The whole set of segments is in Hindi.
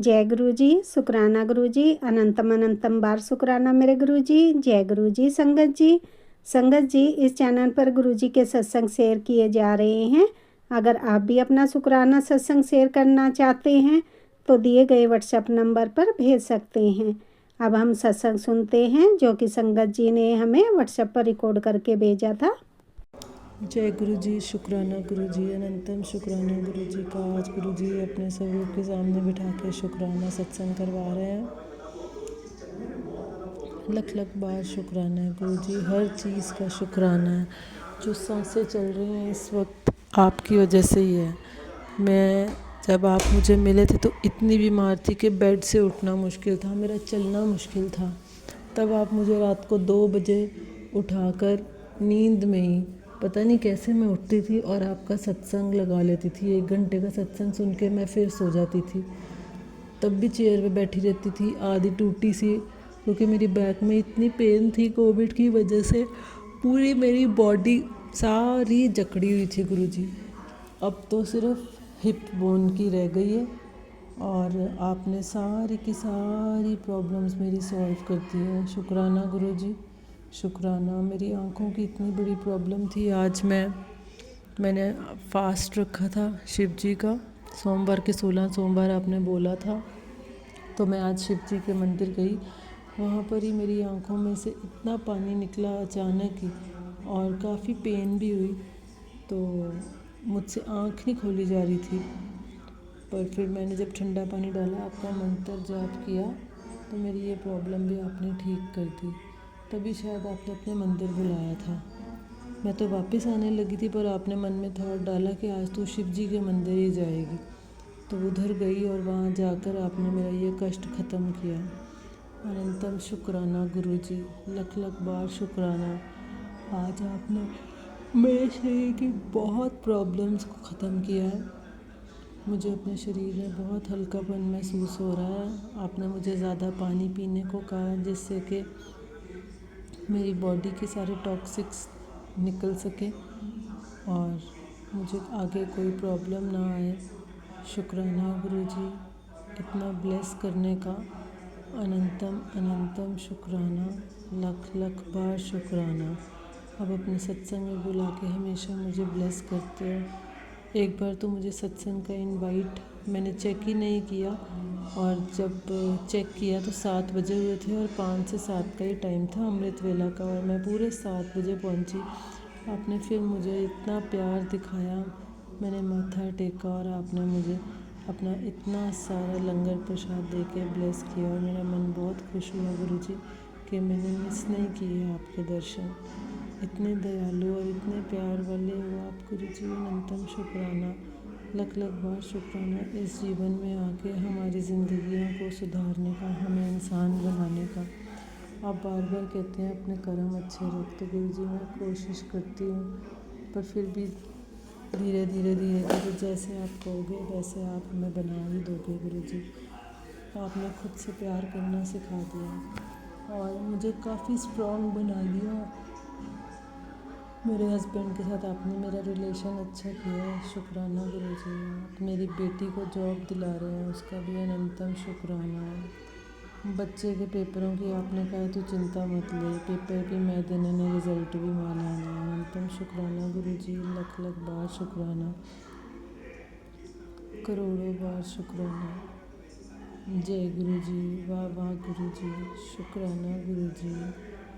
जय गुरु जी, शुक्राना गुरु जी, अनंतम अनंतम बार शुक्राना मेरे गुरु जी। जय गुरु जी। संगत जी, संगत जी, इस चैनल पर गुरु जी के सत्संग शेयर किए जा रहे हैं। अगर आप भी अपना शुक्राना सत्संग शेयर करना चाहते हैं तो दिए गए व्हाट्सएप नंबर पर भेज सकते हैं। अब हम सत्संग सुनते हैं जो कि संगत जी ने हमें व्हाट्सएप पर रिकॉर्ड करके भेजा था। जय गुरु जी, शुक्राना गुरु जी, अनंतम शुक्राना गुरु जी का। आज गुरु जी अपने स्वरूप के सामने बिठा के शुक्राना सत्संग करवा रहे हैं। लख लख बार शुक्राना है गुरु जी, हर चीज़ का शुक्राना है। जो सांसें चल रही हैं इस वक्त आपकी वजह से ही है। मैं जब आप मुझे मिले थे तो इतनी बीमार थी कि बेड से उठना मुश्किल था, मेरा चलना मुश्किल था। तब आप मुझे रात को 2 बजे उठाकर नींद में ही पता नहीं कैसे मैं उठती थी और आपका सत्संग लगा लेती थी। 1 घंटे का सत्संग सुन के मैं फिर सो जाती थी। तब भी चेयर पे बैठी रहती थी, आधी टूटी सी, क्योंकि मेरी बैक में इतनी पेन थी कोविड की वजह से। पूरी मेरी बॉडी सारी जकड़ी हुई थी गुरुजी। अब तो सिर्फ हिप बोन की रह गई है और आपने सारी की सारी प्रॉब्लम्स मेरी सॉल्व कर दी है। शुक्राना गुरुजी, शुक्राना। मेरी आँखों की इतनी बड़ी प्रॉब्लम थी। आज मैंने फास्ट रखा था शिव जी का। सोमवार के 16 सोमवार आपने बोला था, तो मैं आज शिव जी के मंदिर गई। वहाँ पर ही मेरी आँखों में से इतना पानी निकला अचानक ही और काफ़ी पेन भी हुई। तो मुझसे आँख नहीं खोली जा रही थी, पर फिर मैंने जब ठंडा पानी डाला, आपका मंत्र जाप किया, तो मेरी ये प्रॉब्लम भी आपने ठीक कर दी। तभी शायद आपने अपने मंदिर बुलाया था। मैं तो वापस आने लगी थी, पर आपने मन में थॉट डाला कि आज तू शिव जी के मंदिर ही जाएगी। तो उधर गई और वहाँ जाकर आपने मेरा ये कष्ट ख़त्म किया। अनंतम शुक्राना गुरु जी, लख लख बार शुक्राना। आज आपने मेरे शरीर की बहुत प्रॉब्लम्स को ख़त्म किया है। मुझे अपने शरीर में बहुत हल्कापन महसूस हो रहा है। आपने मुझे ज़्यादा पानी पीने को कहा, जिससे कि मेरी बॉडी के सारे टॉक्सिक्स निकल सके और मुझे आगे कोई प्रॉब्लम ना आए। शुक्राना गुरु जी, इतना ब्लेस करने का। अनंतम अनंतम शुक्राना, लख लख बार शुक्राना। अब अपने सत्संग में बुला के हमेशा मुझे ब्लेस करते हो। एक बार तो मुझे सत्संग का इनवाइट मैंने चेक ही नहीं किया, और जब चेक किया तो 7 बजे हुए थे और 5 से 7 का ही टाइम था अमृत वेला का, और मैं पूरे 7 बजे पहुंची। आपने फिर मुझे इतना प्यार दिखाया, मैंने माथा टेका और आपने मुझे अपना इतना सारा लंगर प्रसाद दे के ब्लेस किया, और मेरा मन बहुत खुश हुआ गुरुजी कि मैंने मिस नहीं किए आपके दर्शन। इतने दयालु और इतने प्यार वाले हो आप गुरुजी। अनंतम शुक्राना, लख लख बार शुक्राना इस जीवन में आके हमारी ज़िंदगियों को सुधारने का, हमें इंसान बनाने का। आप बार बार कहते हैं अपने कर्म अच्छे रख, तो गुरुजी मैं कोशिश करती हूँ, पर फिर भी धीरे धीरे धीरे धीरे जैसे आप कहोगे वैसे आप हमें बना ही दोगे गुरुजी। आपने खुद से प्यार करना सिखा दिया और मुझे काफ़ी स्ट्रॉन्ग बना दिया। मेरे हस्बैंड के साथ आपने मेरा रिलेशन अच्छा किया है। शुक्राना गुरुजी। आप मेरी बेटी को जॉब दिला रहे हैं, उसका भी अनंतम शुक्राना। बच्चे के पेपरों की आपने कहा तो चिंता मत ले, पेपर भी मैं देने ने, रिज़ल्ट भी मैं लाना। अनंतम शुक्राना गुरुजी, लख लख बार शुक्राना, करोड़ों बार शुक्राना। जय गुरुजी, वाह वाह गुरुजी, शुक्राना गुरुजी।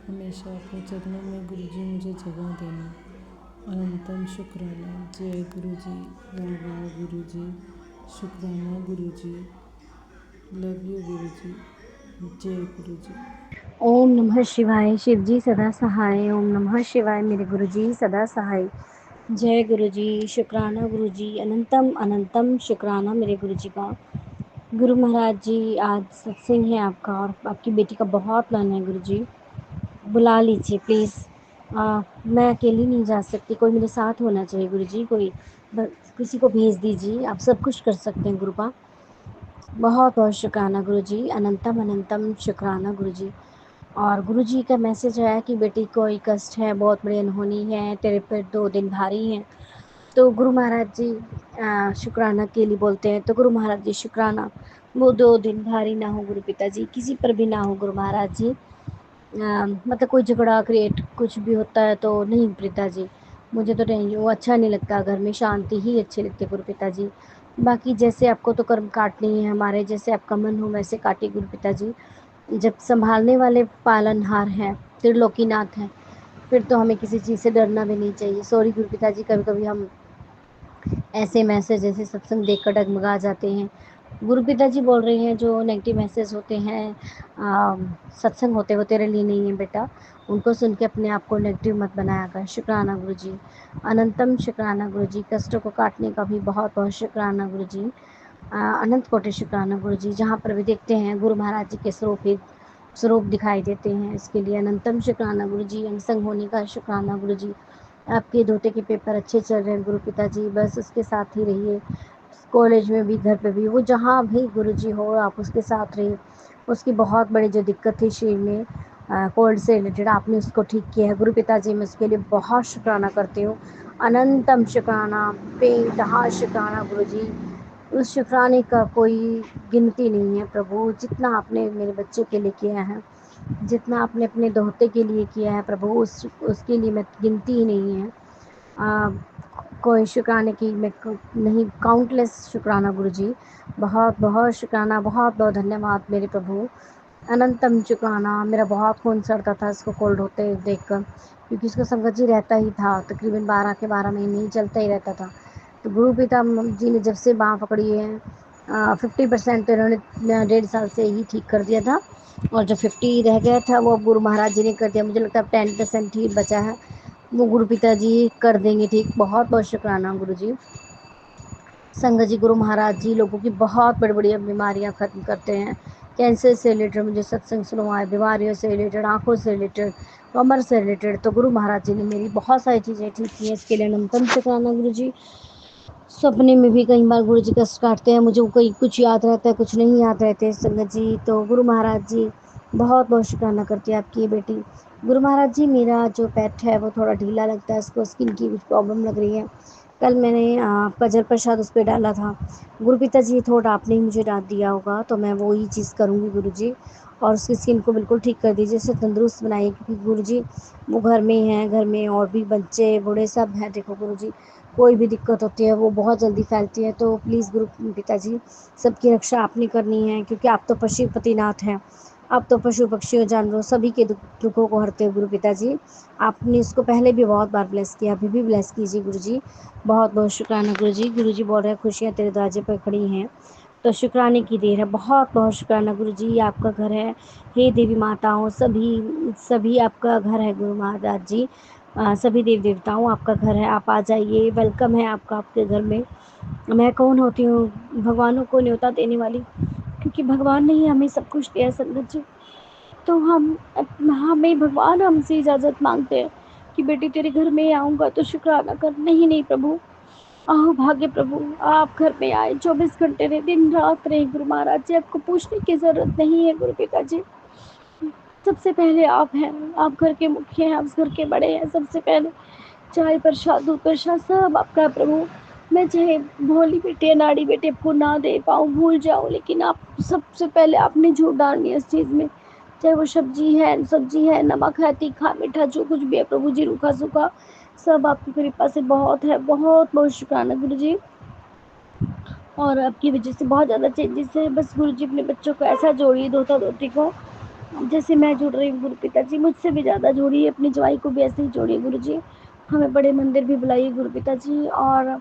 हमेशा अपने चरणों में गुरुजी मुझे जगह देना। अनंतम शुक्राना। जय गुरुजी, वाह वाह गुरुजी, शुक्राना गुरुजी, लव यू गुरुजी, जय गुरुजी। ओम नमः शिवाय। शिव जी सदा सहाय। ओम नमः शिवाय मेरे गुरु जी सदा सहाय। जय गुरु जी, शुक्राना गुरु जी, अनंतम अनंतम शुक्राना मेरे गुरु जी का। गुरु महाराज जी, आज सत्संग है आपका और आपकी बेटी का बहुत प्लान है गुरु जी, बुला लीजिए प्लीज़। मैं अकेली नहीं जा सकती, कोई मेरे साथ होना चाहिए गुरु जी, किसी को भेज दीजिए, आप सब कुछ कर सकते हैं गुरुपा। बहुत बहुत शुक्राना गुरु जी, अनंतम अनंतम शुक्राना गुरु जी। और गुरु जी का मैसेज आया कि बेटी कोई कष्ट है, बहुत बड़ी अनहोनी है, तेरे पर 2 दिन भारी हैं। तो गुरु महाराज जी शुक्राना के लिए बोलते हैं, तो गुरु महाराज जी शुक्राना। वो 2 दिन भारी ना हो गुरु पिताजी, किसी पर भी ना हो गुरु महाराज जी। मतलब कोई झगड़ा क्रिएट कुछ भी होता है तो नहीं पिताजी, मुझे तो नहीं, वो अच्छा नहीं लगता, घर में शांति ही अच्छी लगती है गुरु पिताजी। बाकी जैसे आपको तो कर्म काटने ही है, हमारे जैसे आपका मन हो वैसे काटिए गुरु पिताजी। जब संभालने वाले पालनहार हैं, त्रिलोकीनाथ हैं, फिर तो हमें किसी चीज़ से डरना भी नहीं चाहिए। सॉरी गुरु पिताजी, कभी कभी हम ऐसे मैसेज ऐसे सत्संग देखकर डगमगा जाते हैं। गुरु पिताजी बोल रहे हैं जो नेगेटिव मैसेज होते हैं, सत्संग होते वो तेरे लिए नहीं है बेटा, उनको सुन के अपने आप को नेगेटिव मत बनाया कर। शुक्राना गुरु जी, अनंतम शुक्राना गुरु जी, कष्टों को काटने का भी बहुत बहुत शुक्राना गुरु जी। अनंत कोटि शुक्राना गुरु जी, जहाँ पर भी देखते हैं गुरु महाराज जी के स्वरूप दिखाई देते हैं, इसके लिए अनंतम शुक्राना गुरु जी। अंगसंग होने का शुक्राना गुरु जी। आपके धोते के पेपर अच्छे चल रहे हैं गुरु पिताजी, बस उसके साथ ही रहिए, कॉलेज में भी घर पे भी, वो जहाँ भी गुरु जी हो आप उसके साथ रहिए। उसकी बहुत बड़ी जो दिक्कत थी शरीर में कोल्ड से रिलेटेड, आपने उसको ठीक किया है गुरु पिताजी, मैं उसके लिए बहुत शुक्राना करती हूँ। अनंतम शुक्राना, बेइंतहा शुक्राना गुरु जी। उस शुक्राने का कोई गिनती नहीं है प्रभु, जितना आपने मेरे बच्चे के लिए किया है, जितना आपने अपने दोहते के लिए किया है प्रभु, उसके लिए मैं गिनती ही नहीं है। कोई शुक्राने की मैं नहीं, काउंटलेस शुक्राना गुरु जी। बहुत बहुत शुक्राना, बहुत बहुत धन्यवाद मेरे प्रभु। अनंतम शुक्राना। मेरा बहुत खून सड़ता था इसको कोल्ड होते देखकर, क्योंकि इसको संगत जी रहता ही था, तकरीबन 12 के 12 महीने ही चलता ही रहता था। तो गुरु पिता जी ने जब से बाँह पकड़ी है 50% तो इन्होंने 1.5 साल से ही ठीक कर दिया था, और जो 50 रह गया था वो गुरु महाराज जी ने कर दिया। मुझे लगता है अब 10% ही बचा है, वो गुरु पिता जी कर देंगे ठीक। बहुत बहुत शुक्राना गुरु जी। संगत जी, गुरु महाराज जी लोगों की बहुत बड़ी बड़ी बीमारियां खत्म करते हैं। कैंसर से रिलेटेड मुझे सत्संग सुनवाए, बीमारियों से रिलेटेड, आंखों से रिलेटेड, कमर से रिलेटेड, तो गुरु महाराज जी ने मेरी बहुत सारी चीज़ें ठीक की हैं, इसके लिए अनंतम शुक्राना गुरु जी। सपने में भी कई बार गुरु जी कष्ट काटते हैं, मुझे कोई कुछ याद रहता है, कुछ नहीं याद रहते संगत जी, तो गुरु महाराज जी बहुत बहुत शुक्राना करती है आपकी ये बेटी। गुरु महाराज जी, मेरा जो पेट है वो थोड़ा ढीला लगता है, इसको स्किन की कुछ प्रॉब्लम लग रही है। कल मैंने कजर प्रसाद उस पर डाला था। गुरु पिता जी, थोड़ा आपने ही मुझे डांट दिया होगा, तो मैं वो ही चीज़ करूँगी गुरु जी, और उसकी स्किन को बिल्कुल ठीक कर दीजिए, उसे तंदुरुस्त बनाइए, क्योंकि गुरु जी वो घर में हैं, घर में और भी बच्चे बूढ़े सब हैं। देखो गुरु जी, कोई भी दिक्कत होती है वो बहुत जल्दी फैलती है, तो प्लीज़ गुरु पिताजी, सबकी रक्षा आपने करनी है, क्योंकि आप तो पशुपतिनाथ हैं, आप तो पशु पक्षियों जानवरों सभी के दुखों को हरते हो गुरु पिताजी। आपने इसको पहले भी बहुत बार ब्लेस किया, अभी भी ब्लेस कीजिए गुरु जी। बहुत बहुत शुक्राना गुरु जी। गुरु जी बोल रहे हैं खुशियाँ तेरे दरवाजे पर खड़ी हैं, तो शुक्राने की देर है। बहुत बहुत शुक्राना गुरु जी, आपका घर है, हे देवी माताओं, सभी सभी आपका घर है गुरु महाराज जी। सभी देव देवताओं आपका घर है, आप आ जाइए, वेलकम है आपका आपके घर में। मैं कौन होती हूँ भगवानों को न्योता देने वाली, क्योंकि भगवान ने ही हमें सब कुछ दिया है संगत जी, तो हमें भगवान हमसे इजाज़त मांगते हैं कि बेटी तेरे घर में आऊँगा तो शुक्राना कर। नहीं नहीं प्रभु, आओ भाग्य प्रभु, आप घर में आए, 24 घंटे रहे, दिन रात रहे गुरु महाराज जी, आपको पूछने की ज़रूरत नहीं है गुरु पिताजी। सबसे पहले आप हैं, आप घर के मुखिया हैं, आप घर के बड़े हैं, सबसे पहले चाय प्रसाद दूध प्रसाद सब आपका प्रभु। मैं चाहे भोली बेटी अनाड़ी बेटी आपको ना दे पाऊँ, भूल जाऊँ, लेकिन आप सबसे पहले आपने झूठ डालनी है इस चीज़ में, चाहे वो सब्जी है, नमक है, तीखा मीठा जो कुछ भी है प्रभु जी, रूखा सूखा सब आपकी कृपा से बहुत है। बहुत बहुत शुक्राना गुरु जी, और आपकी वजह से बहुत ज़्यादा चेंजेस है। बस गुरु जी अपने बच्चों को ऐसा जोड़िए, धोता धोती को, जैसे मैं जुड़ रही हूँ गुरु पिताजी, मुझसे भी ज़्यादा जोड़िए, अपनी जवाई को भी ऐसे ही जोड़िए गुरु जी। हमें बड़े मंदिर भी बुलाइए गुरु पिताजी, और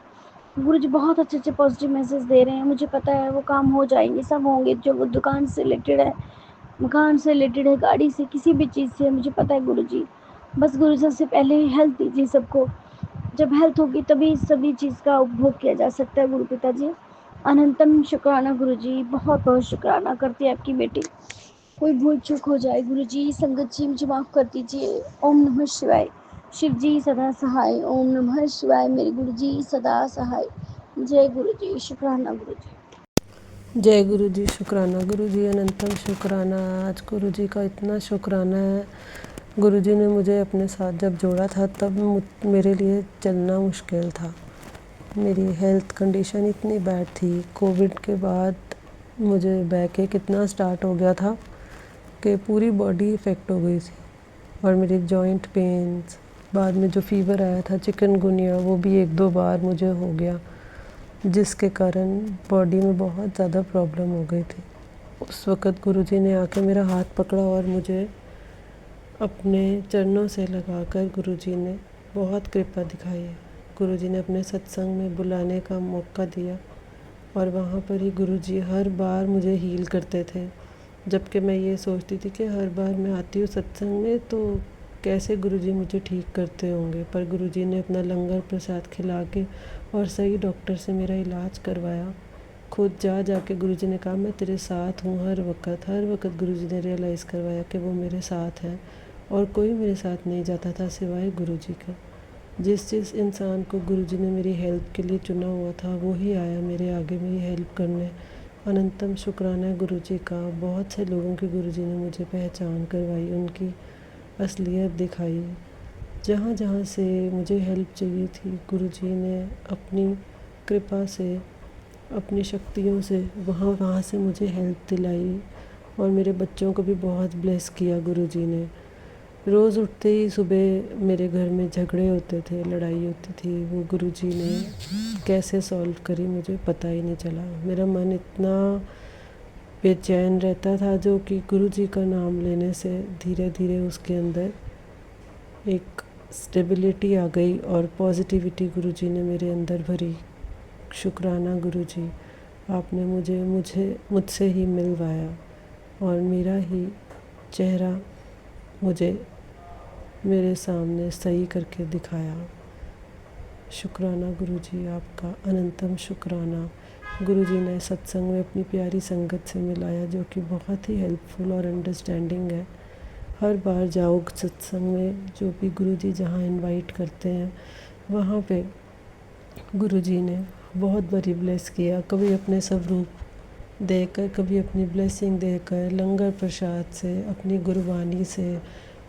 गुरु जी बहुत अच्छे अच्छे पॉजिटिव मैसेज दे रहे हैं, मुझे पता है वो काम हो जाएंगे, सब होंगे, जो वो दुकान से रिलेटेड है, मकान से रिलेटेड है, गाड़ी से, किसी भी चीज़ से, मुझे पता है गुरु जी। बस गुरु जी सबसे पहले हेल्थ दीजिए सबको, जब हेल्थ होगी तभी सभी चीज़ का उपभोग किया जा सकता है गुरु पिताजी। अनंतम शुक्राना गुरु जी, बहुत बहुत शुक्राना करती है आपकी बेटी। कोई भूल चूक हो जाए गुरु जी, संगत जी मुझे माफ़ कर दीजिए। ओम नमः शिवाय। शिव जी सदा सहाय। ओम नमः शिवाय। मेरे गुरु जी सदा सहाय। जय गुरु जी। शुक्राना गुरु जी। जय गुरु जी। शुक्राना गुरु जी, अनंतम शुक्राना। आज गुरु जी का इतना शुक्राना है, गुरु जी ने मुझे अपने साथ जब जोड़ा था तब मेरे लिए चलना मुश्किल था, मेरी हेल्थ कंडीशन इतनी बैड थी। कोविड के बाद मुझे बैक एक इतना स्टार्ट हो गया था कि पूरी बॉडी इफ़ेक्ट हो गई थी, और मेरे जॉइंट पेन्स, बाद में जो फीवर आया था चिकनगुनिया, वो भी 1-2 बार मुझे हो गया, जिसके कारण बॉडी में बहुत ज़्यादा प्रॉब्लम हो गई थी। उस वक़्त गुरुजी ने आके मेरा हाथ पकड़ा और मुझे अपने चरणों से लगाकर गुरुजी ने बहुत कृपा दिखाई है। गुरुजी ने अपने सत्संग में बुलाने का मौका दिया, और वहाँ पर ही गुरुजी हर बार मुझे हील करते थे। जबकि मैं ये सोचती थी कि हर बार मैं आती हूँ सत्संग में तो कैसे गुरुजी मुझे ठीक करते होंगे, पर गुरुजी ने अपना लंगर प्रसाद खिला के और सही डॉक्टर से मेरा इलाज करवाया। खुद जा के गुरुजी ने कहा मैं तेरे साथ हूँ हर वक्त गुरुजी ने रियलाइज़ करवाया कि वो मेरे साथ हैं, और कोई मेरे साथ नहीं जाता था सिवाय गुरुजी के। जिस इंसान को गुरुजी ने मेरी हेल्प के लिए चुना हुआ था वही आया मेरे आगे मेरी हेल्प करने। अनंतम शुक्राना है गुरुजी का। बहुत से लोगों की गुरुजी ने मुझे पहचान करवाई, उनकी असलियत दिखाई। जहाँ जहाँ से मुझे हेल्प चाहिए थी गुरुजी ने अपनी कृपा से, अपनी शक्तियों से वहाँ से मुझे हेल्प दिलाई, और मेरे बच्चों को भी बहुत ब्लेस किया गुरुजी ने। रोज़ उठते ही सुबह मेरे घर में झगड़े होते थे, लड़ाई होती थी, वो गुरुजी ने कैसे सॉल्व करी मुझे पता ही नहीं चला। मेरा मन इतना बेचैन रहता था, जो कि गुरुजी का नाम लेने से धीरे धीरे उसके अंदर एक स्टेबिलिटी आ गई और पॉजिटिविटी गुरुजी ने मेरे अंदर भरी। शुक्राना गुरुजी, आपने मुझसे ही मिलवाया और मेरा ही चेहरा मुझे मेरे सामने सही करके दिखाया। शुक्राना गुरुजी आपका, अनंतम शुक्राना। गुरुजी ने सत्संग में अपनी प्यारी संगत से मिलाया, जो कि बहुत ही हेल्पफुल और अंडरस्टैंडिंग है। हर बार जाओ सत्संग में, जो भी गुरुजी जहाँ इनवाइट करते हैं वहाँ पे गुरुजी ने बहुत बड़ी ब्लेस किया। कभी अपने स्वरूप देकर, कभी अपनी ब्लेसिंग देकर, लंगर प्रसाद से, अपनी गुरबानी से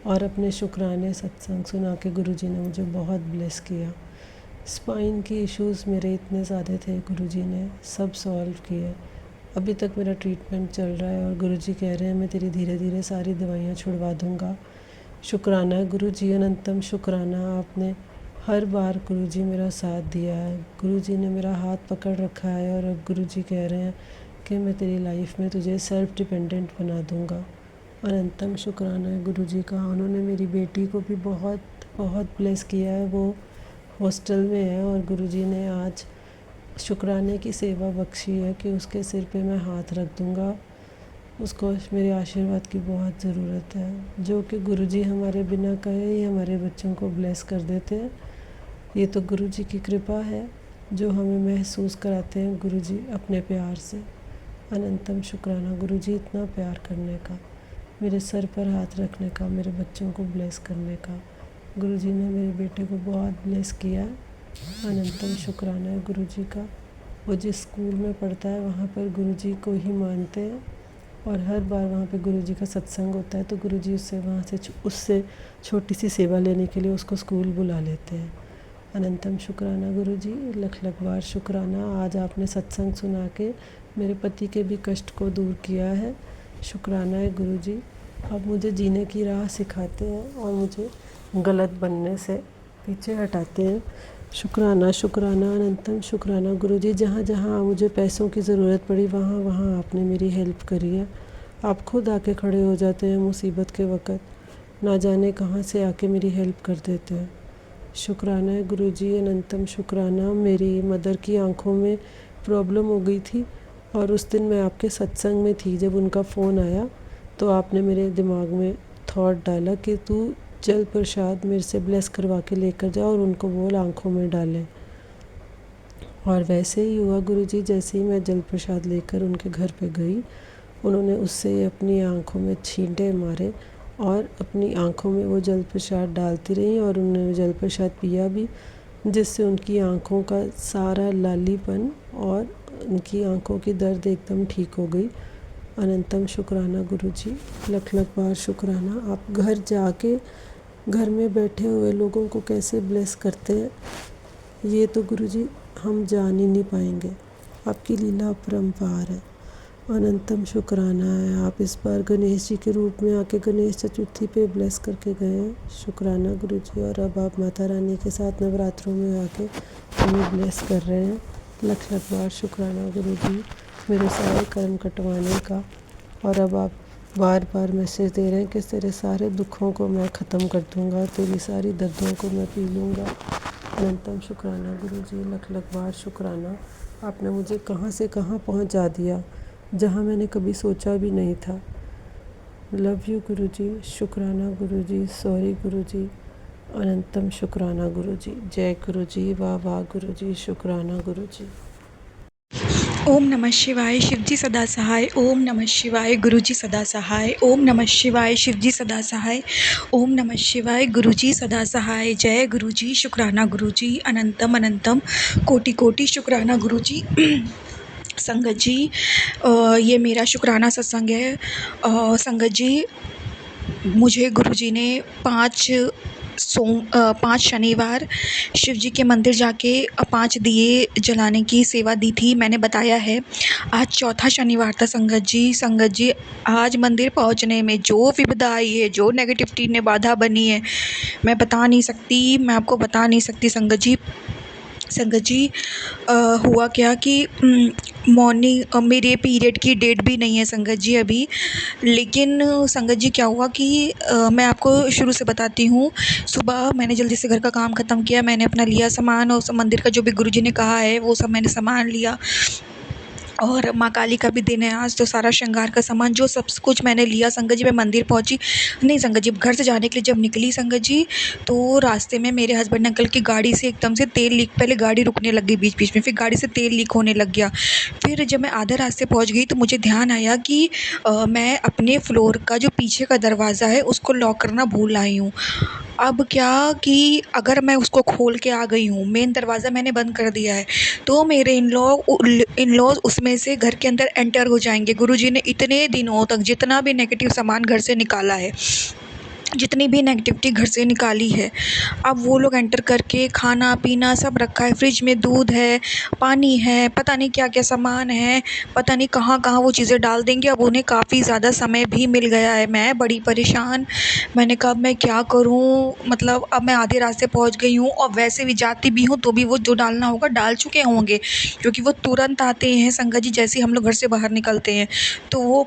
और अपने शुक्राने सत्संग सुना के गुरुजी ने मुझे बहुत ब्लेस किया। स्पाइन की इश्यूज़ मेरे इतने ज़्यादा थे, गुरुजी ने सब सॉल्व किए। अभी तक मेरा ट्रीटमेंट चल रहा है, और गुरुजी कह रहे हैं मैं तेरी धीरे धीरे सारी दवाइयाँ छुड़वा दूँगा। शुक्राना है गुरुजी, अनंतम शुक्राना। आपने हर बार गुरुजी मेरा साथ दिया है, गुरुजी ने मेरा हाथ पकड़ रखा है, और अब गुरुजी कह रहे हैं कि मैं तेरी लाइफ में तुझे सेल्फ डिपेंडेंट बना दूँगा। अनंतम शुक्राना है गुरुजी का। उन्होंने मेरी बेटी को भी बहुत बहुत ब्लेस किया है, वो हॉस्टल में है, और गुरुजी ने आज शुक्राने की सेवा बख्शी है कि उसके सिर पे मैं हाथ रख दूँगा। उसको मेरे आशीर्वाद की बहुत ज़रूरत है, जो कि गुरुजी हमारे बिना कहे ही हमारे बच्चों को ब्लेस कर देते हैं। ये तो गुरुजी की कृपा है जो हमें महसूस कराते हैं गुरुजी अपने प्यार से। अनंतम शुक्राना गुरुजी, इतना प्यार करने का, मेरे सर पर हाथ रखने का, मेरे बच्चों को ब्लेस करने का। गुरुजी ने मेरे बेटे को बहुत ब्लेस किया। अनंतम शुक्राना है गुरुजी का। वो जिस स्कूल में पढ़ता है वहाँ पर गुरुजी को ही मानते हैं, और हर बार वहाँ पे गुरुजी का सत्संग होता है तो गुरुजी उससे छोटी सी सेवा लेने के लिए उसको स्कूल बुला लेते हैं। अनंतम शुक्राना गुरुजी, लख लख बार शुक्राना। आज आपने सत्संग सुना के मेरे पति के भी कष्ट को दूर किया है। शुक्राना है गुरुजी, आप मुझे जीने की राह सिखाते हैं और मुझे गलत बनने से पीछे हटाते हैं। शुक्राना शुक्राना, अनंतम शुक्राना गुरुजी। जहाँ जहाँ मुझे पैसों की ज़रूरत पड़ी वहाँ वहाँ आपने मेरी हेल्प करी है। आप खुद आके खड़े हो जाते हैं मुसीबत के वक़्त, ना जाने कहाँ से आके मेरी हेल्प कर देते हैं। शुक्राना है गुरुजी, अनंतम शुक्राना। मेरी मदर की आंखों में प्रॉब्लम हो गई थी, और उस दिन मैं आपके सत्संग में थी जब उनका फ़ोन आया, तो आपने मेरे दिमाग में थॉट डाला कि तू जल प्रसाद मेरे से ब्लेस करवा के लेकर जा और उनको बोल आँखों में डालें। और वैसे ही हुआ गुरुजी, जैसे ही मैं जल प्रसाद लेकर उनके घर पे गई, उन्होंने उससे अपनी आँखों में छींटे मारे और अपनी आँखों में वो जल प्रसाद डालती रहीं, और उन्होंने जल प्रसाद पिया भी, जिससे उनकी आँखों का सारा लालीपन और उनकी आँखों की दर्द एकदम ठीक हो गई। अनंतम शुक्राना गुरुजी, लख लख बार शुक्राना। आप घर जाके घर में बैठे हुए लोगों को कैसे ब्लेस करते हैं, ये तो गुरुजी हम जान ही नहीं पाएंगे। आपकी लीला अपरंपार है। अनंतम शुक्राना है आप इस बार गणेश जी के रूप में आके गणेश चतुर्थी पे ब्लेस करके गए हैं। शुक्राना गुरु जी। और अब आप माता रानी के साथ नवरात्रों में आके हमें ब्लेस कर रहे हैं। लख लख बार शुक्राना गुरु जी मेरे सारे कर्म कटवाने का। और अब आप बार बार मैसेज दे रहे हैं कि तेरे सारे दुखों को मैं ख़त्म कर दूंगा, तेरी सारी दर्दों को मैं पी लूँगा। अनंतम शुक्राना गुरु जी। लख लख बार शुक्राना। आपने मुझे कहाँ से कहाँ पहुँचा दिया, जहाँ मैंने कभी सोचा भी नहीं था। लव यू गुरु जी। शुक्राना गुरु जी। सॉरी गुरु जी। अनंतम शुक्राना गुरु जी। जय गुरु जी। वाह वाह गुरु जी। शुक्राना गुरु जी। ओम नमः शिवाय शिवजी सदा सहाय। ओम नमः शिवाय गुरुजी सदा सहाय। ओम नमः शिवाय शिवजी सदा सहाय। ओम नमः शिवाय गुरुजी सदा सहाय। जय गुरुजी। शुक्राना गुरुजी। अनंतम अनंतम कोटि कोटि शुक्राना गुरुजी। संगत जी, ये मेरा शुक्राना सत्संग है। संगत जी, मुझे गुरुजी ने 5 शनिवार शिव जी के मंदिर जाके 5 दिए जलाने की सेवा दी थी। मैंने बताया है आज चौथा शनिवार था। संगत जी आज मंदिर पहुंचने में जो विपदा आई है, जो नेगेटिविटी ने बाधा बनी है, मैं बता नहीं सकती, मैं आपको बता नहीं सकती। संगत जी, हुआ क्या कि मॉर्निंग मेरे पीरियड की डेट भी नहीं है संगत जी अभी। लेकिन संगत जी क्या हुआ कि मैं आपको शुरू से बताती हूँ। सुबह मैंने जल्दी से घर का काम ख़त्म किया, मैंने अपना लिया सामान और सब मंदिर का जो भी गुरुजी ने कहा है वो सब मैंने सामान लिया। और माँ काली का भी दिन है आज, तो सारा श्रृंगार का सामान जो सब कुछ मैंने लिया। संगत जी मैं मंदिर पहुँची नहीं, संगत जी घर से जाने के लिए जब निकली संगत जी, तो रास्ते में मेरे हस्बैंड अंकल की गाड़ी से एकदम से तेल लीक, पहले गाड़ी रुकने लग गई बीच बीच में, फिर गाड़ी से तेल लीक होने लग गया। फिर जब मैं आधे रास्ते पहुँच गई तो मुझे ध्यान आया कि मैं अपने फ्लोर का जो पीछे का दरवाज़ा है उसको लॉक करना भूल आई हूँ। अब क्या कि अगर मैं उसको खोल के आ गई हूँ, मेन दरवाज़ा मैंने बंद कर दिया है, तो मेरे इन लॉज उसमें से घर के अंदर एंटर हो जाएंगे। गुरुजी ने इतने दिनों तक जितना भी नेगेटिव सामान घर से निकाला है, जितनी भी नेगेटिविटी घर से निकाली है, अब वो लोग एंटर करके खाना पीना सब रखा है। फ्रिज में दूध है, पानी है, पता नहीं क्या क्या सामान है, पता नहीं कहाँ कहाँ वो चीज़ें डाल देंगे। अब उन्हें काफ़ी ज़्यादा समय भी मिल गया है। मैं बड़ी परेशान, मैंने कहा अब मैं क्या करूँ, मतलब अब मैं आधे रास्ते पहुँच गई हूँ और वैसे भी जाती भी हूँ तो भी वो जो डालना होगा डाल चुके होंगे, क्योंकि वो तुरंत आते हैं संगत जी जैसे ही हम लोग घर से बाहर निकलते हैं। तो वो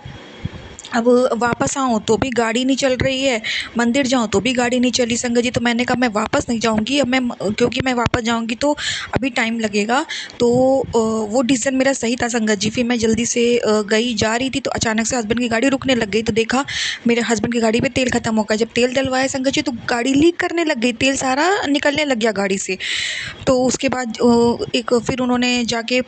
अब वापस आऊँ तो भी गाड़ी नहीं चल रही है, मंदिर जाऊँ तो भी गाड़ी नहीं चली संगत जी। तो मैंने कहा मैं वापस नहीं जाऊँगी अब, क्योंकि मैं वापस जाऊँगी तो अभी टाइम लगेगा। तो वो डिसीज़न मेरा सही था संगत जी। फिर मैं जल्दी से जा रही थी तो अचानक से हस्बैंड की गाड़ी रुकने लग गई, तो देखा मेरे हस्बैंड की गाड़ी में तेल ख़त्म हो गया। जब तेल डलवाया संगत जी तो गाड़ी लीक करने लग गई, तेल सारा निकलने लग गया गाड़ी से। तो उसके बाद फिर उन्होंने जाके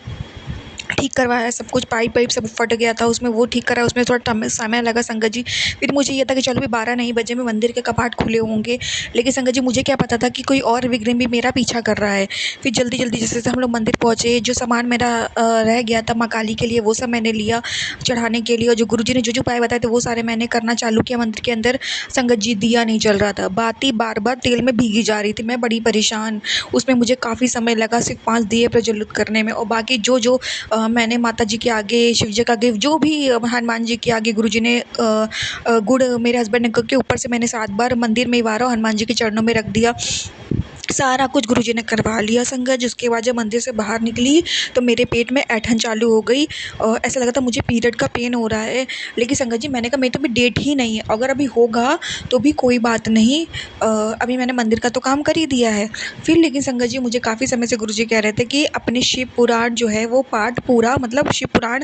ठीक करवाया सब कुछ, पाइप वाइप सब फट गया था उसमें, वो ठीक कराया, उसमें थोड़ा समय लगा संगत जी। फिर मुझे ये था कि चलो भी 12 नहीं बजे में मंदिर के कपाट खुले होंगे, लेकिन संगत जी मुझे क्या पता था कि कोई और विग्रह भी मेरा पीछा कर रहा है। फिर जल्दी जल्दी जैसे हम लोग मंदिर पहुँचे, जो सामान मेरा रह गया था माँ काली के लिए वो सब मैंने लिया चढ़ाने के लिए, और जो गुरुजी ने जो उपाय बताए थे वो सारे मैंने करना चालू किया मंदिर के अंदर। संगत जी दिया नहीं जल रहा था, बाती बार बार तेल में भीगी जा रही थी, मैं बड़ी परेशान। उसमें मुझे काफ़ी समय लगा सिर्फ 5 दिए प्रज्वलित करने में। और बाकी जो जो मैंने माता जी के आगे, शिव जी के आगे, जो भी हनुमान जी के आगे गुरुजी ने गुड़ मेरे हस्बैंड के ऊपर से मैंने 7 बार मंदिर में ही वारा हनुमान जी के चरणों में रख दिया। सारा कुछ गुरुजी ने करवा लिया संगत। जिसके बाद जब मंदिर से बाहर निकली तो मेरे पेट में ऐंठन चालू हो गई और ऐसा लगा था मुझे पीरियड का पेन हो रहा है। लेकिन संगत जी मैंने कहा मेरी तो अभी डेट ही नहीं है, अगर अभी होगा तो भी कोई बात नहीं, अभी मैंने मंदिर का तो काम कर ही दिया है। फिर लेकिन संगत जी मुझे काफ़ी समय से गुरुजी कह रहे थे कि अपने शिव पुराण जो है वो पाठ पूरा, मतलब शिव पुराण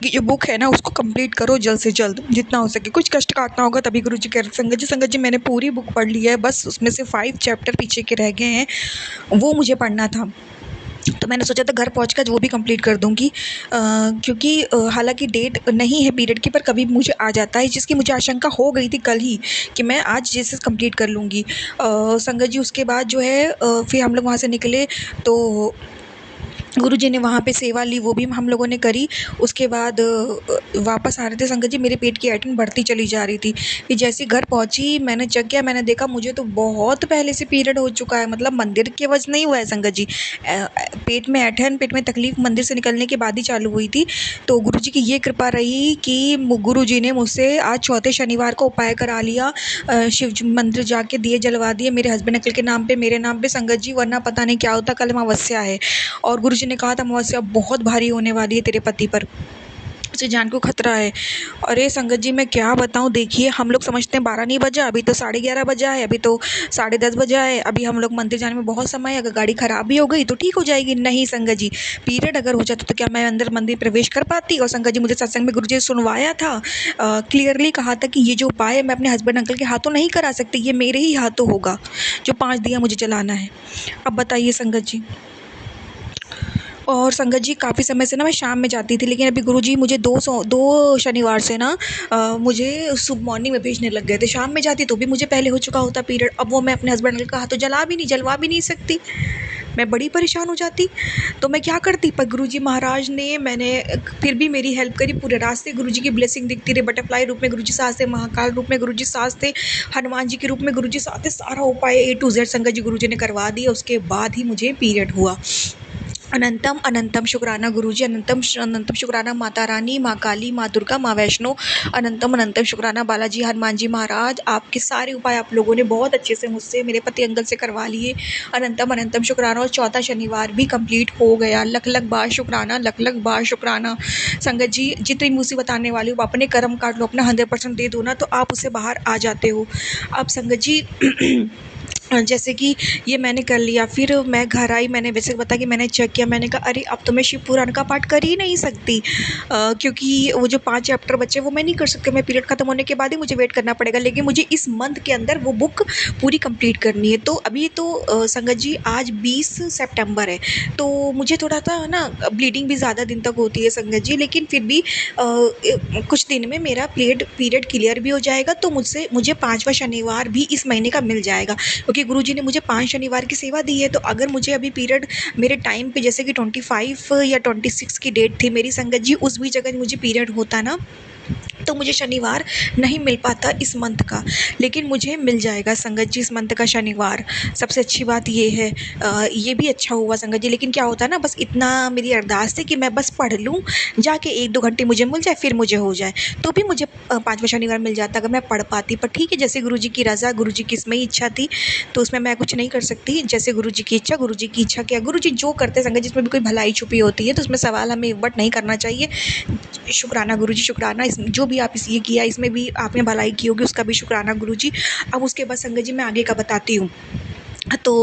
की जो बुक है ना उसको कंप्लीट करो जल्द से जल्द, जितना हो सके। कुछ कष्ट काटना होगा तभी गुरुजी कह रहे थे। संगत जी मैंने पूरी बुक पढ़ ली है, बस उसमें से 5 चैप्टर पीछे के रह गए हैं, वो मुझे पढ़ना था। तो मैंने सोचा था घर पहुंचकर वो भी कंप्लीट कर दूंगी, क्योंकि हालांकि डेट नहीं है पीरियड की, पर कभी भी मुझे आ जाता है, जिसकी मुझे आशंका हो गई थी कल ही कि मैं आज जैसे कंप्लीट कर लूँगी। संगत जी उसके बाद जो है फिर हम लोग वहाँ से निकले तो गुरुजी ने वहाँ पे सेवा ली, वो भी हम लोगों ने करी। उसके बाद वापस आ रहे थे संगत जी, मेरे पेट की ऐंठन बढ़ती चली जा रही थी। फिर जैसे ही घर पहुँची, मैंने चेक किया, मैंने देखा मुझे तो बहुत पहले से पीरियड हो चुका है, मतलब मंदिर के वजह नहीं हुआ है संगत जी। पेट में ऐंठन, पेट में तकलीफ़ मंदिर से निकलने के बाद ही चालू हुई थी। तो गुरुजी की ये कृपा रही कि गुरुजी ने मुझसे आज चौथे शनिवार को उपाय करा लिया। शिव जी मंदिर जाके दिए जलवा दिए मेरे हस्बैंड अंकल के नाम पे, मेरे नाम पे संगत जी, वरना पता नहीं क्या होता। कल अमावस्या है और गुरुजी ने कहा था अमावस्या बहुत भारी होने वाली है तेरे पति पर, उसे जान को खतरा है। अरे संगत जी मैं क्या बताऊँ, देखिए हम लोग समझते हैं 12 नहीं बजा, अभी तो 11:30 बजा है, अभी तो 10:30 बजा है, अभी हम लोग मंदिर जाने में बहुत समय है, अगर गाड़ी ख़राब भी हो गई तो ठीक हो जाएगी। नहीं संगत जी, पीरियड अगर हो जाता तो क्या मैं अंदर मंदिर प्रवेश कर पाती? और संगत जी मुझे सत्संग में गुरुजी ने सुनवाया था, क्लियरली कहा था कि ये जो उपाय है मैं अपने हस्बैंड अंकल के हाथों नहीं करा सकती, ये मेरे ही हाथों होगा, जो 5 दिया मुझे जलाना है। अब बताइए संगत जी। और संगत जी काफ़ी समय से ना मैं शाम में जाती थी, लेकिन अभी गुरुजी मुझे 2 शनिवार से ना मुझे सुबह मॉर्निंग में भेजने लग गए थे। शाम में जाती तो भी मुझे पहले हो चुका होता पीरियड, अब वो मैं अपने हस्बैंड ने कहा तो जलवा भी नहीं सकती, मैं बड़ी परेशान हो जाती। तो मैं क्या करती, पर गुरुजी महाराज ने, मैंने फिर भी मेरी हेल्प करी पूरे रास्ते। गुरुजी की ब्लेसिंग दिखती रही, बटरफ्लाई रूप में गुरुजी साथ थे, महाकाल रूप में गुरुजी साथ थे, हनुमान जी के रूप में गुरुजी साथ थे, सारा उपाय A to Z संगत जी गुरुजी ने करवा दिया। उसके बाद ही मुझे पीरियड हुआ। अनंतम अनंतम शुक्राना गुरुजी, अनंतम अनंतम शुक्राना माता रानी, माँ काली, माँ दुर्गा, माँ वैष्णो, अनंतम अनंतम शुक्राना बालाजी, हनुमान जी महाराज। आपके सारे उपाय आप लोगों ने बहुत अच्छे से मुझसे, मेरे पति अंकल से करवा लिए। अनंतम अनंतम शुक्राना। और चौथा शनिवार भी कंप्लीट हो गया। लख लख बार शुक्राना, लख लख बार शुक्राना। संगत जी जितनी मुसीबत आने वाली हो, अपने कर्म काट लो, अपना 100% दे दो ना, तो आप उससे बाहर आ जाते हो। अब संगत जी जैसे कि ये मैंने कर लिया, फिर मैं घर आई, मैंने वैसे बताया कि मैंने चेक किया, मैंने कहा अरे अब तो मैं शिव पुराण का पाठ कर ही नहीं सकती, क्योंकि वो जो 5 चैप्टर बचे वो मैं नहीं कर सकती, मैं पीरियड ख़त्म होने के बाद ही मुझे वेट करना पड़ेगा, लेकिन मुझे इस मंथ के अंदर वो बुक पूरी कंप्लीट करनी है। तो अभी तो संगत जी आज 20 सितंबर है, तो मुझे थोड़ा सा ना ब्लीडिंग भी ज़्यादा दिन तक होती है संगत जी, लेकिन फिर भी कुछ दिन में मेरा पीरियड क्लियर भी हो जाएगा, तो मुझे 5वां शनिवार भी इस महीने का मिल जाएगा, क्योंकि गुरुजी ने मुझे 5 शनिवार की सेवा दी है। तो अगर मुझे अभी पीरियड मेरे टाइम पे, जैसे कि 25 या 26 की डेट थी मेरी संगत जी, उस भी जगह मुझे पीरियड होता ना, तो मुझे शनिवार नहीं मिल पाता इस मंथ का, लेकिन मुझे मिल जाएगा संगत जी इस मंथ का शनिवार। सबसे अच्छी बात ये है, ये भी अच्छा हुआ संगत जी, लेकिन क्या होता है ना, बस इतना मेरी अरदास थी कि मैं बस पढ़ लूँ, जाके 1-2 घंटे मुझे मिल जाए, फिर मुझे हो जाए, तो भी मुझे 5वां शनिवार मिल जाता अगर मैं पढ़ पाती। पर ठीक है, जैसे गुरुजी की रज़ा, गुरुजी की इसमें ही इच्छा थी, तो उसमें मैं कुछ नहीं कर सकती। जैसे गुरुजी की इच्छा क्या, गुरुजी जो करते हैं संगत, जिसमें भी कोई भलाई छुपी होती है, तो उसमें सवाल हमें बट नहीं करना चाहिए। शुक्राना गुरुजी, शुक्राना। इस जो भी आप ये किया, इसमें भी आपने भलाई की होगी, उसका भी शुक्राना गुरुजी। अब उसके बाद संगत जी मैं आगे का बताती हूँ। तो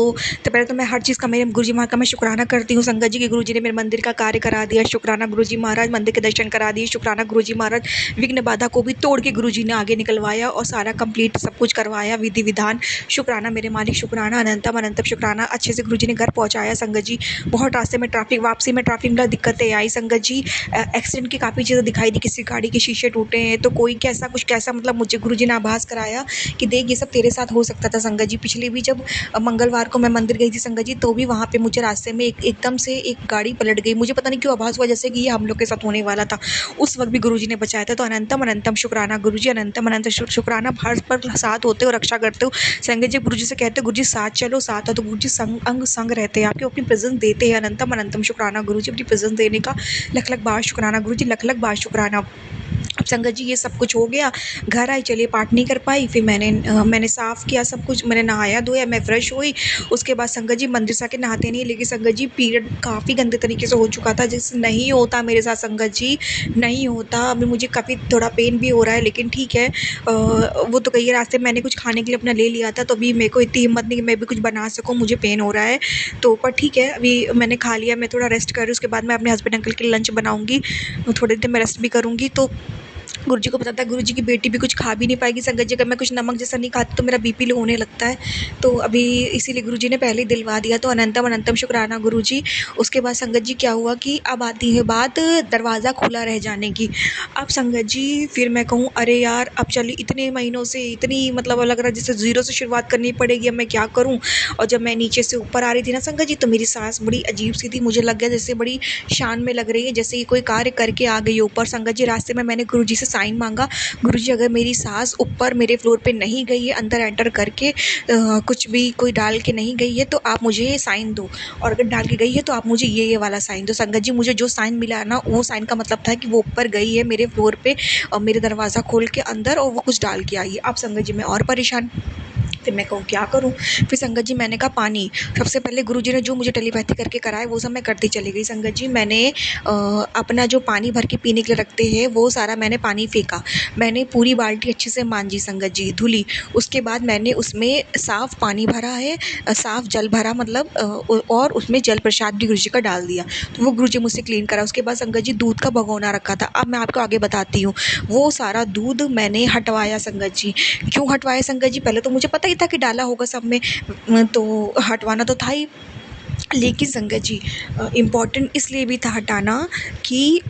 पहले तो मैं हर चीज़ का, मेरे गुरुजी महाराज का मैं शुक्राना करती हूँ संगत जी कि गुरुजी ने मेरे मंदिर का कार्य करा दिया। शुक्राना गुरुजी महाराज, मंदिर के दर्शन करा दिए। शुक्राना गुरुजी महाराज, विघ्न बाधा को भी तोड़ के गुरुजी ने आगे निकलवाया और सारा कंप्लीट सब कुछ करवाया, विधि विधान। शुक्राना मेरे मालिक, शुक्राना अनंतम अनंतम शुक्राना। अच्छे से गुरुजी ने घर पहुँचाया संगत जी। बहुत रास्ते में ट्रैफिक, वापसी में ट्रैफिक में दिक्कतें आई संगत जी। एक्सीडेंट की काफ़ी चीज़ें दिखाई दी, किसी गाड़ी के शीशे टूटे हैं, तो कोई कैसा मतलब मुझे गुरुजी ने आभास कराया कि देख ये सब तेरे साथ हो सकता था संगत जी। पिछले भी जब मंगलवार को मैं मंदिर गई थी संगत जी, तो भी वहाँ पे मुझे रास्ते में एकदम से एक गाड़ी पलट गई, मुझे पता नहीं क्यों आभास हुआ जैसे कि ये हम लोग के साथ होने वाला था। उस वक्त भी गुरुजी ने बचाया था। तो अनंतम अनंतम शुक्राना गुरुजी, अनंतम अनंतम शुक्राना। हर पर साथ होते हो, रक्षा करते हो संगत जी। गुरुजी से कहते हो गुरुजी साथ चलो, साथ हो, तो गुरुजी अंग संग रहते हैं आपके, अपनी प्रेजेंस देते हैं। अनंतम अनंतम शुक्राना गुरुजी, अपनी प्रेजेंस देने का लख लख बार शुक्राना गुरुजी, लख लख बार शुक्राना। अब संगत जी ये सब कुछ हो गया, घर आई, चलिए पाठ नहीं कर पाई, फिर मैंने साफ़ किया सब कुछ, मैंने नहाया धोया, मैं फ्रेश हुई। उसके बाद संगत जी मंदिर से आके नहाते नहीं, लेकिन संगत जी पीरियड काफ़ी गंदे तरीके से हो चुका था, जैसे नहीं होता मेरे साथ संगत जी, नहीं होता। अभी मुझे काफ़ी थोड़ा पेन भी हो रहा है, लेकिन ठीक है। वो तो कई रास्ते मैंने कुछ खाने के लिए अपना ले लिया था, तो अभी मेरे को इतनी हिम्मत नहीं कि मैं भी कुछ बना सकूँ, मुझे पेन हो रहा है। तो पर ठीक है, अभी मैंने खा लिया, मैं थोड़ा रेस्ट कर रही हूँ। उसके बाद मैं अपने हस्बैंड अंकल के लिए लंच बनाऊँगी, थोड़ी देर मैं रेस्ट भी करूँगी। तो गुरुजी को पता था गुरुजी की बेटी भी कुछ खा भी नहीं पाएगी संगत जी, अगर मैं कुछ नमक जैसा नहीं खाती तो मेरा बीपी लो होने लगता है। तो अभी इसीलिए गुरुजी ने पहले ही दिलवा दिया, तो अनंतम अनंतम शुक्राना गुरुजी। उसके बाद संगत जी क्या हुआ कि अब आती है बात दरवाज़ा खुला रह जाने की। अब संगत जी फिर मैं कहूँ अरे यार अब चलिए इतने महीनों से इतनी मतलब लग रहा है जैसे ज़ीरो से शुरुआत करनी पड़ेगी, अब मैं क्या करूँ। और जब मैं नीचे से ऊपर आ रही थी ना संगत जी, तो मेरी साँस बड़ी अजीब सी थी, मुझे लग गया जैसे बड़ी शान में लग रही है, जैसे कि कोई कार्य करके आ गई ऊपर। संगत जी रास्ते में मैंने गुरुजी से साइन मांगा, गुरुजी अगर मेरी साँस ऊपर मेरे फ्लोर पे नहीं गई है अंदर एंटर करके कुछ भी कोई डाल के नहीं गई है तो आप मुझे साइन दो, और अगर डाल के गई है तो आप मुझे ये वाला साइन दो। संगत जी मुझे जो साइन मिला ना वो साइन का मतलब था कि वो ऊपर गई है मेरे फ्लोर पे और मेरे दरवाज़ा खोल के अंदर और वो कुछ डाल के आई है। अब संगत जी मैं और परेशान, फिर मैं कहूँ क्या करूँ। फिर संगत जी मैंने कहा पानी। सबसे पहले गुरुजी ने जो मुझे टेलीपैथी करके कराया वो सब मैं करती चली गई। संगत जी मैंने अपना जो पानी भर के पीने के लिए रखते हैं वो सारा मैंने पानी फेंका, मैंने पूरी बाल्टी अच्छे से मांजी संगत जी, धुली। उसके बाद मैंने उसमें साफ़ पानी भरा है, साफ़ जल भरा मतलब और उसमें जल प्रसाद भी गुरुजी का डाल दिया, तो वो गुरुजी मुझसे क्लीन करा। उसके बाद संगत जी दूध का भगोना रखा था, अब मैं आपको आगे बताती हूँ। वो सारा दूध मैंने हटवाया संगत जी। क्यों हटवाया संगत जी, पहले तो मुझे पता ही था कि डाला होगा सब में, तो हटवाना तो था ही। लेकिन संगत जी इम्पॉर्टेंट इसलिए भी था हटाना कि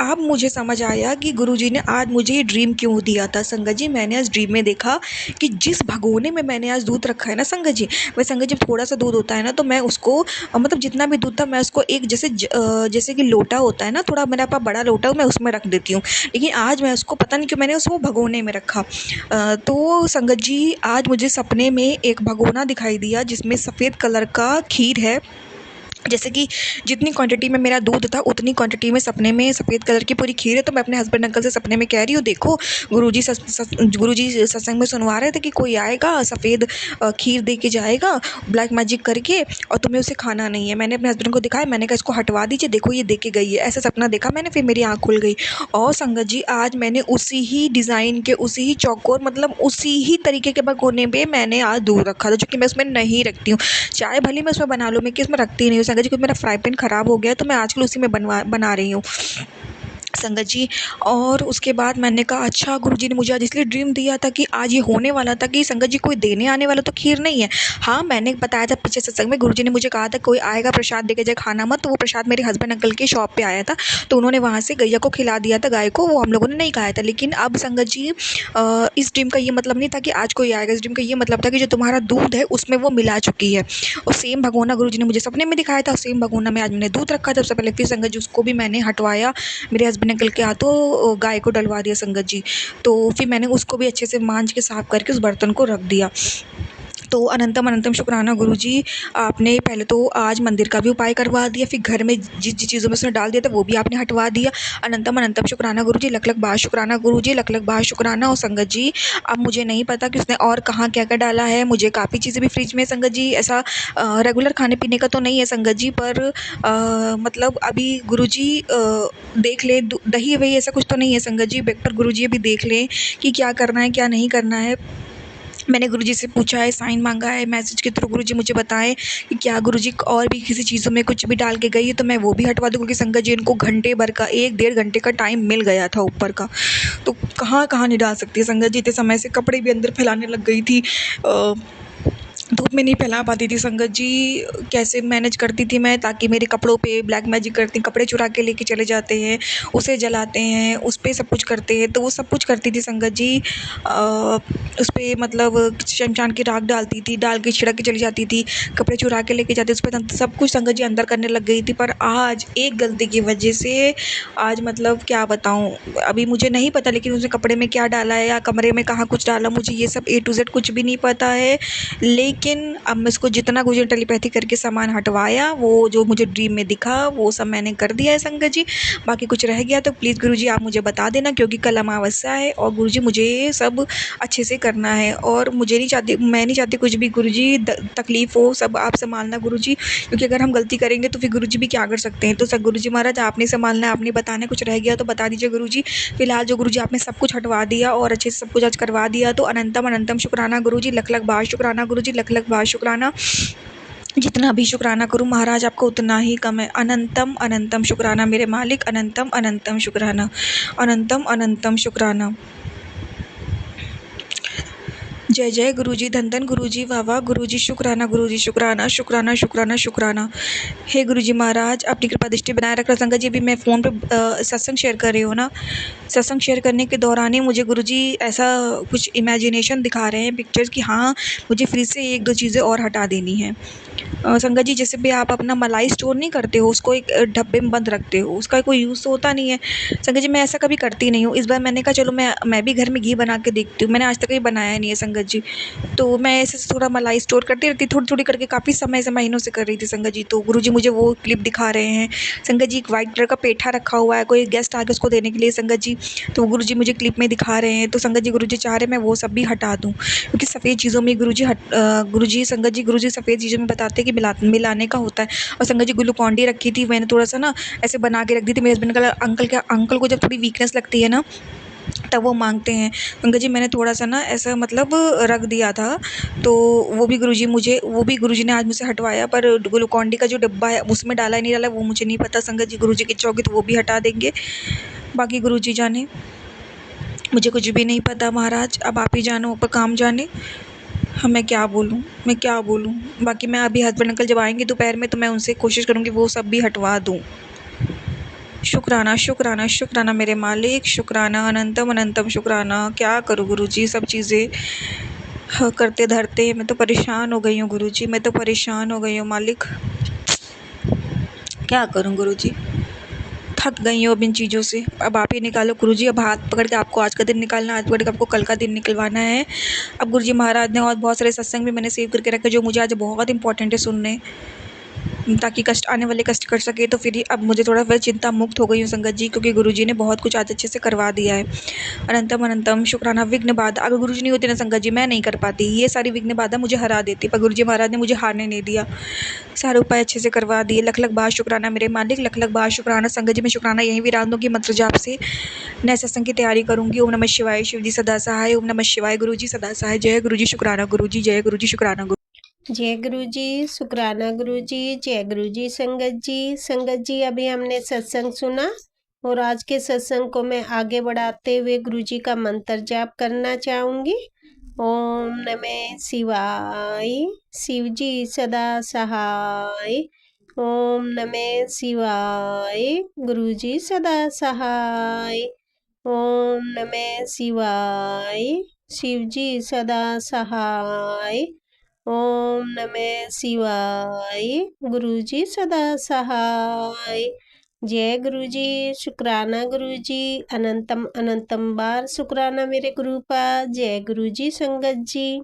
अब मुझे समझ आया कि गुरुजी ने आज मुझे ये ड्रीम क्यों दिया था। संगत जी मैंने आज ड्रीम में देखा कि जिस भगोने में मैंने आज दूध रखा है ना संगत जी, वह संगत जी थोड़ा सा दूध होता है ना तो मैं उसको मतलब जितना भी दूध था मैं उसको एक जैसे कि लोटा होता है ना, थोड़ा मेरा पास बड़ा लोटा मैं उसमें रख देती हूँ, लेकिन आज मैं उसको पता नहीं क्यों मैंने उसको भगोने में रखा। तो संगत जी आज मुझे सपने में एक भगोना दिखाई दिया जिसमें सफ़ेद कलर का खीर है, जैसे कि जितनी क्वांटिटी में मेरा दूध था उतनी क्वांटिटी में सपने में सफ़ेद कलर की पूरी खीर है। तो मैं अपने हस्बैंड अंकल से सपने में कह रही हूँ देखो गुरुजी गुरुजी सत्संग में सुनवा रहे थे कि कोई आएगा सफ़ेद खीर दे के जाएगा ब्लैक मैजिक करके और तुम्हें उसे खाना नहीं है। मैंने अपने हस्बैंड को दिखाया, मैंने कहा इसको हटवा दीजिए, देखो ये दे के गई है। ऐसा सपना देखा मैंने, फिर मेरी आँख खुल गई। और संगत जी आज मैंने उसी ही डिज़ाइन के उसी ही चौकोर मतलब उसी ही तरीके के भगोने पे मैंने आज दूध रखा था, जो कि मैं उसमें नहीं रखती हूँ। चाय भले मैं उसमें बना लूँ, मैं कि उसमें रखती नहीं हूँ संगत जी, क्योंकि मेरा फ्राई पैन ख़राब हो गया है तो मैं आजकल उसी में बना रही हूँ संगत जी। और उसके बाद मैंने कहा अच्छा गुरुजी ने मुझे आज इसलिए ड्रीम दिया था कि आज ये होने वाला था कि संगत जी कोई देने आने वाला तो खीर नहीं है। हाँ मैंने बताया था पीछे सत्संग में गुरुजी ने मुझे कहा था कोई आएगा प्रसाद देके जाए, खाना मत। तो वो प्रसाद मेरे हस्बैंड अंकल के शॉप पे आया था, तो उन्होंने वहाँ से गैया को खिला दिया था, गाय को, वो हम लोगों ने नहीं खाया था। लेकिन अब संगत जी इस ड्रीम का ये मतलब नहीं था कि आज कोई आएगा, इस ड्रीम का ये मतलब था कि जो तुम्हारा दूध है उसमें वो मिला चुकी है। और सेम भगोना गुरुजी ने मुझे सपने में दिखाया था, सेम भगोना में आज मैंने दूध रखा था। सबसे पहले फिर संगत जी उसको भी मैंने हटवाया, मेरे हस्बैंड अंकल के हाथों गाय को डलवा दिया संगत जी। तो फिर मैंने उसको भी अच्छे से मांज के साफ़ करके उस बर्तन को रख दिया। तो अनंतम अनंतम शुक्राना गुरुजी, आपने पहले तो आज मंदिर का भी उपाय करवा दिया, फिर घर में जिस जिस चीज़ों में उसने डाल दिया था वो भी आपने हटवा दिया। अनंतम अनंतम शुक्राना गुरुजी, लख लख बार शुक्राना गुरुजी, लख लख बार शुक्राना। और संगत जी अब मुझे नहीं पता कि उसने और कहाँ क्या क्या डाला है, मुझे काफ़ी चीज़ें भी फ्रिज में संगत जी, ऐसा रेगुलर खाने पीने का तो नहीं है संगत जी, पर मतलब अभी गुरुजी देख ले दही वही ऐसा कुछ तो नहीं है संगत जी, पर गुरुजी अभी देख लें कि क्या करना है क्या नहीं करना है। मैंने गुरुजी से पूछा है, साइन मांगा है, मैसेज के थ्रू गुरुजी मुझे बताएं कि क्या गुरुजी और भी किसी चीज़ों में कुछ भी डाल के गई है तो मैं वो भी हटवा दूँ, क्योंकि संगत जी इनको घंटे भर का 1-1.5 घंटे का टाइम मिल गया था ऊपर का, तो कहाँ कहाँ नहीं डाल सकती है संगत जी। इतने समय से कपड़े भी अंदर फैलाने लग गई थी, धूप में नहीं फैला पाती थी संगत जी। कैसे मैनेज करती थी मैं ताकि मेरे कपड़ों पे ब्लैक मैजिक करती, कपड़े चुरा के लेके चले जाते हैं, उसे जलाते हैं, उस पर सब कुछ करते हैं, तो वो सब कुछ करती थी संगत जी। उस पर मतलब शमशान की राख डालती थी, डाल के छिड़क के चली जाती थी, कपड़े चुरा के लेके जाती, उस पर सब कुछ संगत जी अंदर करने लग गई थी। पर आज एक गलती की वजह से आज मतलब क्या बताऊँ, अभी मुझे नहीं पता लेकिन उसने कपड़े में क्या डाला है या कमरे में कहाँ कुछ डाला, मुझे ये सब A to Z कुछ भी नहीं पता है। लेकिन अब मैं इसको जितना मुझे टेलीपैथी करके सामान हटवाया, वो जो मुझे ड्रीम में दिखा वो सब मैंने कर दिया है संगत जी। बाकी कुछ रह गया तो प्लीज़ गुरुजी आप मुझे बता देना, क्योंकि कल अमावस्या है और गुरुजी मुझे सब अच्छे से करना है, और मुझे नहीं चाहती, मैं नहीं चाहती कुछ भी गुरुजी तकलीफ़ हो, सब आप संभालना गुरुजी, क्योंकि अगर हम गलती करेंगे तो फिर गुरुजी भी क्या कर सकते हैं। तो सब गुरुजी महाराज आपने संभालना है, आपने बताना है, कुछ रह गया तो बता दीजिए गुरुजी। फिलहाल जो गुरुजी आपने सब कुछ हटवा दिया और अच्छे से सब कुछ आज करवा दिया, तो अनंतम अनंतम शुक्राना गुरुजी, लख लख बार शुक्राना गुरुजी, लख लख बार शुक्राना। जितना भी शुक्राना करूं महाराज आपका उतना ही कम है। अनंतम अनंतम शुक्राना मेरे मालिक, अनंतम अनंतम शुक्राना, अनंतम अनंतम शुक्राना। जय जय गुरुजी, धन धन गुरुजी, वाह वाह गुरुजी, शुक्राना गुरुजी, शुक्राना शुक्राना शुक्राना शुक्राना। हे गुरुजी महाराज अपनी कृपा दृष्टि बनाए रखना। संगत जी, अभी मैं फ़ोन पे सत्संग शेयर कर रही हूँ ना, सत्संग शेयर करने के दौरान ही मुझे गुरुजी ऐसा कुछ इमेजिनेशन दिखा रहे हैं, पिक्चर्स कि हाँ मुझे फिर से एक दो चीज़ें और हटा देनी है। संगत जी, जैसे भी आप अपना मलाई स्टोर नहीं करते हो, उसको एक डब्बे में बंद रखते हो, उसका कोई यूज़ तो होता नहीं है। संगत जी, मैं ऐसा कभी करती नहीं हूँ। इस बार मैंने कहा चलो मैं भी घर में घी बना के देखती हूँ। मैंने आज तक कभी बनाया नहीं है संगत जी, तो मैं ऐसे थोड़ा मलाई स्टोर करती रहती, थोड़ी थोड़ी करके काफ़ी समय से महीनों से कर रही थी संगत जी। तो गुरुजी मुझे वो क्लिप दिखा रहे हैं। संगत जी, एक वाइट कलर का पेठा रखा हुआ है, कोई गेस्ट आ गया उसको देने के लिए संगत जी, तो गुरुजी मुझे क्लिप में दिखा रहे हैं। तो संगत जी, गुरुजी चाह रहे मैं वो सब भी हटा दूँ, क्योंकि सफ़ेद चीज़ों में गुरुजी संगत जी, गुरुजी सफ़ेद चीज़ों में बताते हैं कि मिलाने का होता है। और संगत जी, ग्लूकॉन-डी रखी थी मैंने, थोड़ा सा ना ऐसे बना के रख दी थी। मेरे हस्बैंड का अंकल को जब थोड़ी वीकनेस लगती है ना, तब वो मांगते हैं। पंकज जी, मैंने थोड़ा सा ना ऐसा मतलब रख दिया था, तो वो भी गुरुजी ने आज मुझसे हटवाया, पर ग्लूकॉन-डी का जो डिब्बा है उसमें डाला है नहीं डाला वो मुझे नहीं पता संगत जी। गुरुजी की इच्छा होगी तो वो भी हटा देंगे, बाकी गुरुजी जाने, मुझे कुछ भी नहीं पता महाराज। अब आप ही जानो, आपका काम जाने। हाँ, मैं क्या बोलूँ। बाकी मैं अभी हस्बैंड अंकल जब आएंगे दोपहर में तो मैं उनसे कोशिश करूँगी वो सब भी हटवा दूँ। शुक्राना शुक्राना शुक्राना मेरे मालिक, शुक्राना अनंतम अनंतम शुक्राना। क्या करूँ गुरुजी, सब चीज़ें करते धरते मैं तो परेशान हो गई हूँ गुरुजी, मैं तो परेशान हो गई हूँ मालिक। क्या करूँ गुरुजी, थक गई हूँ अब इन चीज़ों से। अब आप ही निकालो गुरुजी, अब हाथ पकड़ के आपको आज का दिन निकालना है, हाथ पकड़ के आपको कल का दिन निकलवाना है। अब गुरुजी महाराज ने और बहुत सारे सत्संग भी मैंने सेव करके रखे जो मुझे आज बहुत इंपॉर्टेंट है सुनने, ताकि आने वाले कष्ट कर सके। तो फिर अब मुझे थोड़ा वह चिंता मुक्त हो गई हूँ संगत जी, क्योंकि गुरुजी ने बहुत कुछ आज अच्छे से करवा दिया है। अनंतम अनंतम शुक्राना। विघ्न बाधा, अगर गुरुजी नहीं होते ना संगत जी, मैं नहीं कर पाती, ये सारी विघ्न बाधा मुझे हरा देती, पर गुरुजी महाराज ने मुझे हारने नहीं दिया, सारे उपाय अच्छे से करवा दिए। लख लख बार शुक्राना मेरे मालिक, लख लख बार शुक्राना। संगत जी, मैं शुक्राना यहीं विराम दूंगी मंत्र जाप से, नए सत्संग की तैयारी करूंगी। ओम नमः शिवाय, शिव जी सदा सहाय। ओम नमः शिवाय, गुरु जी सदा सहाय। जय गुरु जी, शुक्राना गुरु जी, जय गुरु जी, शुक्राना गुरु। जय गुरु जी, शुक्राना गुरु जी, जय गुरु जी। संगत जी अभी हमने सत्संग सुना, और आज के सत्संग को मैं आगे बढ़ाते हुए गुरु जी का मंत्र जाप करना चाहूँगी। ओम नमः शिवाय, शिव जी सदा सहाय। ओम नमः शिवाय, गुरु जी सदा सहाय। ओम नमः शिवाय, शिव जी सदा सहाय। ओम नमः शिवाय, गुरु जी सदा सहाय। जय गुरु जी, शुक्राना गुरु जी, अनंतम अनंतम बार शुक्राना मेरे गुरु का। जय गुरु जी संगत जी।